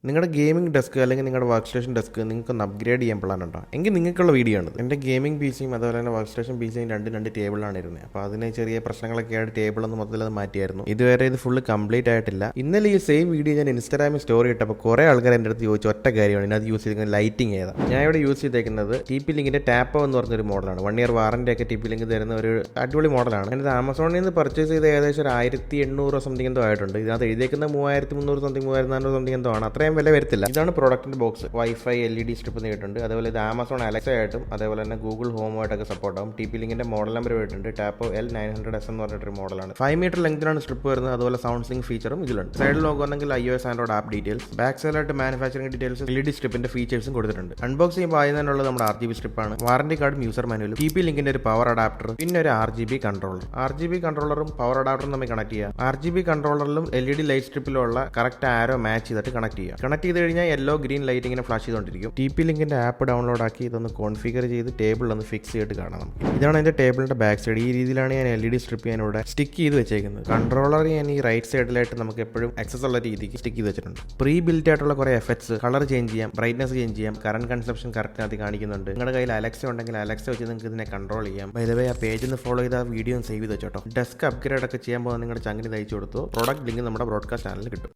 നിങ്ങളുടെ gaming desk അല്ലെങ്കിൽ നിങ്ങളുടെ വർക്ക് സ്റ്റേഷൻ ഡെസ്ക് നിങ്ങൾക്കൊന്ന് അപ്ഗ്രേഡ് ചെയ്യാൻ പ്ലാൻ ഉണ്ടോ എങ്കിൽ നിങ്ങൾക്കുള്ള വീഡിയോ ആണ്. എൻ്റെ ഗെയിമിംഗ് പി സിയും അതുപോലെ തന്നെ വർക്ക് സ്റ്റേഷൻ പി സിയും രണ്ട് ടേബിളാണ് ഇരുന്നത്. അപ്പോൾ അതിന് ചെറിയ പ്രശ്നങ്ങളൊക്കെ ആയിട്ട് ടേബിളൊന്ന് മൊത്തത്തിൽ അത് മാറ്റിയായിരുന്നു. ഇതുവരെ ഇത് ഫുള്ള് കംപ്ലീറ്റ് ആയിട്ടില്ല. ഇന്നലെ ഈ സെയിം വീഡിയോ ഞാൻ ഇൻസ്റ്റാഗ്രാമിൽ സ്റ്റോറി ഇട്ടപ്പോൾ കുറേ ആൾക്കാർ എൻ്റെ അടുത്ത് ചോദിച്ചു ഒറ്റ കാര്യമാണ് ഇതിനകത്ത് യൂസ് ചെയ്തിരിക്കുന്നത് ലൈറ്റിംഗ് ഏതാ. ഞാൻ ഇവിടെ യൂസ് ചെയ്തേക്കുന്നത് TP ലിങ്കിൻ്റെ ടാപ്പോ എന്ന് പറഞ്ഞൊരു മോഡലാണ്. 1 ഇയർ വാറൻ്റി ഒക്കെ TP ലിങ്ക് തരുന്ന ഒരു അടിപൊളി മോഡലാണ്. ഞാനിത് ആമസോണിൽ നിന്ന് പർച്ചേസ് ചെയ്ത് ഏകദേശം ഒരു 1800 സംതിങ് എന്തോ ആയിട്ടുണ്ട്. ഇതിനകത്ത് എഴുതിയേക്കുന്ന 3300 സംതിങ് 3400 സംതിങ് എന്തോ ആണ്. അത്രയും വില വരത്തില്ല. ഇതാണ് പ്രോഡക്റ്റിന്റെ ബോക്സ്. വൈഫൈ LED സ്ട്രിപ്പ് നേരിട്ടുണ്ട്. അതേപോലെ ഇത് ആമസോൺ അലക്സ ആയിട്ടും അതേപോലെ തന്നെ ഗൂഗിൾ ഹോമുമായിട്ടൊക്കെ സപ്പോർട്ട് ആവും. TP ലിങ്കിന്റെ മോഡൽ നമ്പർ വരുന്നുണ്ട്. ടാപ്പോ L900S എന്ന് പറഞ്ഞിട്ടൊരു മോഡലാണ്. 5 മീറ്റർ ലെങ്തിലാണ് സ്ട്രിപ്പ് വരുന്നത്. അതുപോലെ സൗണ്ട് സിങ്ക് ഫീച്ചറും ഇതിലുണ്ട്. സൈഡിൽ നോക്കുകയാണെങ്കിൽ iOS Android app details, back സൈഡിലായിട്ട് മാനുഫാക്ചറിംഗ് ഡീറ്റെയിൽസ്, LED സ്ട്രിപ്പിന്റെ ഫീച്ചേഴ്സും കൊടുത്തിട്ടുണ്ട്. അൺബോക്സ് ചെയ്യുമ്പോൾ ആദ്യം തന്നെയുള്ളത് നമ്മുടെ RGB സ്ട്രിപ്പാണ്. വാറന്റി കാർഡും യൂസർ മാനുവലും, TP ലിങ്കിന്റെ ഒരു പവർ അഡാപ്റ്റർ, പിന്നെ ഒരു RGB കൺട്രോളർ. RGB കൺട്രോളറും പവർ അഡാപ്റ്ററും തമ്മിൽ കണക്ട് ചെയ്യാം. RGB കൺട്രോളറിലും LED ലൈറ്റ് സ്ട്രിപ്പിലുള്ള കറക്റ്റ് ആരോ മാച്ച് ചെയ്തിട്ട് കണക്ട് ചെയ്യാം. കണക്ട് ചെയ്ത് കഴിഞ്ഞാൽ യെല്ലോ ഗ്രീൻ ലൈറ്റ് ഇങ്ങനെ ഫ്ലാഷ് ചെയ്തുകൊണ്ടിരിക്കും. TP ലിങ്കിന്റെ ആപ്പ് ഡൗൺലോഡ് ആക്കി ഇതൊന്ന് കോൺഫിഗർ ചെയ്ത് ടേബിളിൽ ഒന്ന് ഫിക്സ് ചെയ്തിട്ട് കാണാം. ഇതാണ് എൻ്റെ ടേബിളിന്റെ ബാക്ക് സൈഡ്. ഈ രീതിയിലാണ് ഞാൻ LED സ്ട്രിപ്പ് ഞാൻ ഇവിടെ സ്റ്റിക്ക് ചെയ്ത് വെച്ചേക്കുന്നത്. കൺട്രോളർ ഞാൻ ഈ റൈറ്റ് സൈഡിലായിട്ട് നമുക്ക് എപ്പോഴും ആക്സസ് ഉള്ള രീതിക്ക് സ്റ്റിക്ക് ചെയ്ത് വെച്ചിട്ടുണ്ട്. പ്രീ ബിൽറ്റ് ആയിട്ടുള്ള കുറേ എഫക്ട്സ്, കളർ ചേഞ്ച് ചെയ്യാം, ബ്രൈറ്റ്നസ് ചേഞ്ച് ചെയ്യാം, കറന്റ് കൺസപ്ഷൻ കറക്റ്റ് കാണിക്കുന്നുണ്ട്. നിങ്ങളുടെ കയ്യിൽ അലക്സ ഉണ്ടെങ്കിൽ അലക്സ വെച്ച് നിങ്ങൾക്ക് ഇതിനെ കൺട്രോൾ ചെയ്യാം. ബൈ ദ വേ ആ പേജിൽ നിന്ന് ഫോളോ ചെയ്ത് ആ വീഡിയോ സേവ് ചെയ്ത് വെച്ചോട്ടോ. ഡെസ്ക് അപ്ഗ്രേഡ് ഒക്കെ ചെയ്യാൻ പോകുന്ന നിങ്ങളുടെ ചങ്കിന് തയ്ച്ചു കൊടുത്തു. പ്രോഡക്റ്റ് ലിങ്ക് നമ്മുടെ ബ്രോഡ്കാസ്റ്റ് ചാനലിൽ കിട്ടും.